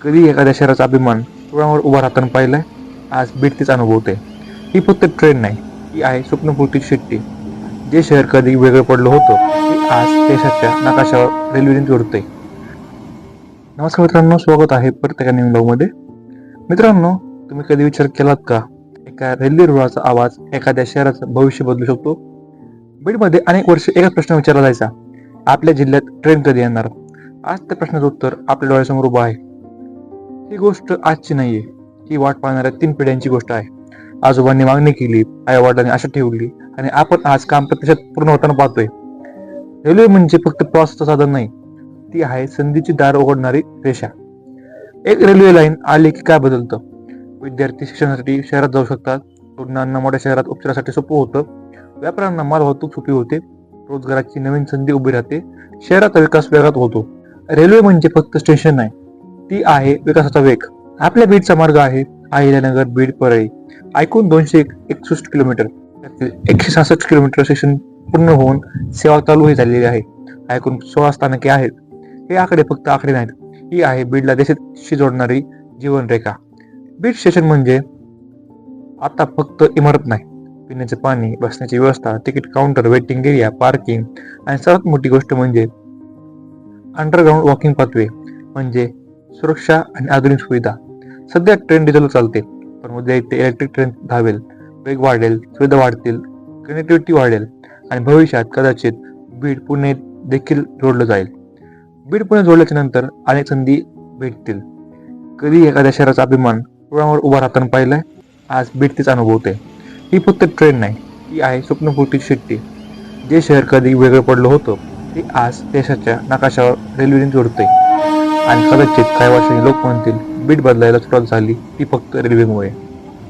कधी एखाद्या शहराचा अभिमान रुळावर उभा राहताना पाहिलाय? आज बीड तीच अनुभवते. ही फक्त ट्रेन नाही, ही आहे स्वप्नपूर्ती शिट्टी. जे शहर कधी वेगळं पडलं होतं ते आज देशाच्या नकाशावर रेल्वेने जोडतंय. नमस्कार मित्रांनो, स्वागत आहे प्रत्येका नवीन ब्लॉगमध्ये. मित्रांनो, तुम्ही कधी विचार केलात का, एका रेल्वे रुळाचा आवाज एखाद्या शहराचं भविष्य बदलू शकतो? बीडमध्ये अनेक वर्ष एकच प्रश्न विचारला जायचा, आपल्या जिल्ह्यात ट्रेन कधी येणार? आज त्या प्रश्नाचं उत्तर आपल्या डोळ्यासमोर उभं आहे. ही गोष्ट आजची नाहीये, ही वाट पाहणाऱ्या 3 पिढ्यांची गोष्ट आहे. आजोबांनी मागणी केली, आई वडिलांनी आशा ठेवली आणि आपण आज काम प्रत्यक्षात पूर्ण होताना पाहतोय. रेल्वे म्हणजे फक्त प्रवासाचं साधन नाही, ती आहे संधीची दार उघडणारी रेषा. एक रेल्वे लाईन आली की काय बदलतं? विद्यार्थी शिक्षणासाठी शहरात जाऊ शकतात, रुग्णांना मोठ्या शहरात उपचारासाठी सोपं होतं, व्यापाऱ्यांना माल वाहतूक सोपी होते, रोजगाराची नवीन संधी उभी राहते, शहराचा विकास वेगात होतो. रेल्वे म्हणजे फक्त स्टेशन नाही, ती आहे विकासाचा वेग. आपल्या बीडचा मार्ग आहे अहिल्यानगर बीड परळी, ऐकून 261 किलोमीटर, त्यातील 166 किलोमीटर सेशन पूर्ण होऊन सेवा चालूही झालेली आहे. ऐकून 16 स्थानके आहेत. हे आकडे फक्त आकडे नाहीत, ही आहे बीडला देशाशी जोडणारी जीवनरेखा. बीड स्टेशन म्हणजे आता फक्त इमारत नाही, पिण्याचे पाणी, बसण्याची व्यवस्था, ticket counter, waiting area, parking आणि सर्वात मोठी गोष्ट म्हणजे अंडरग्राऊंड वॉकिंग पाथवे, म्हणजे सुरक्षा आणि आधुनिक सुविधा. सध्या ट्रेन डिझेल चालते, पण उद्या इथे इलेक्ट्रिक ट्रेन धावेल, वेग वाढेल, सुविधा वाढतील, कनेक्टिव्हिटी वाढेल आणि भविष्यात कदाचित बीड पुणे देखील जोडलं जाईल. बीड पुणे जोडल्याच्या नंतर अनेक संधी भेटतील. कधी एखाद्या शहराचा अभिमान रुळावर उभा राहताना पाहिलाय? आज बीड तीच अनुभवते. ही फक्त ट्रेन नाही, ही आहे स्वप्नपूर्ती शिट्टी. जे शहर कधी वेगळं पडलं होतं ते आज देशाच्या नकाशावर रेल्वेने जोडतंय. आणि कदाचित काही वर्षांनी लोक म्हणतील, बीड बदलायला सुरुवात झाली ती फक्त रेल्वेमुळे.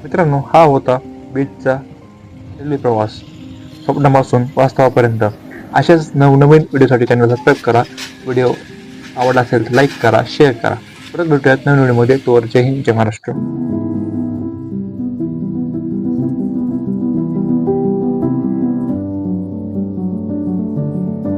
मित्रांनो, हा होता बीडचा रेल्वे प्रवास, स्वप्नापासून वास्तवापर्यंत. अशाच नवनवीन व्हिडिओसाठी चॅनल सबस्क्राईब करा. व्हिडिओ आवडला असेल तर लाईक करा, शेअर करा. परत भेटूयात नवीन व्हिडिओमध्ये. तोवर जय हिंद, जय महाराष्ट्र.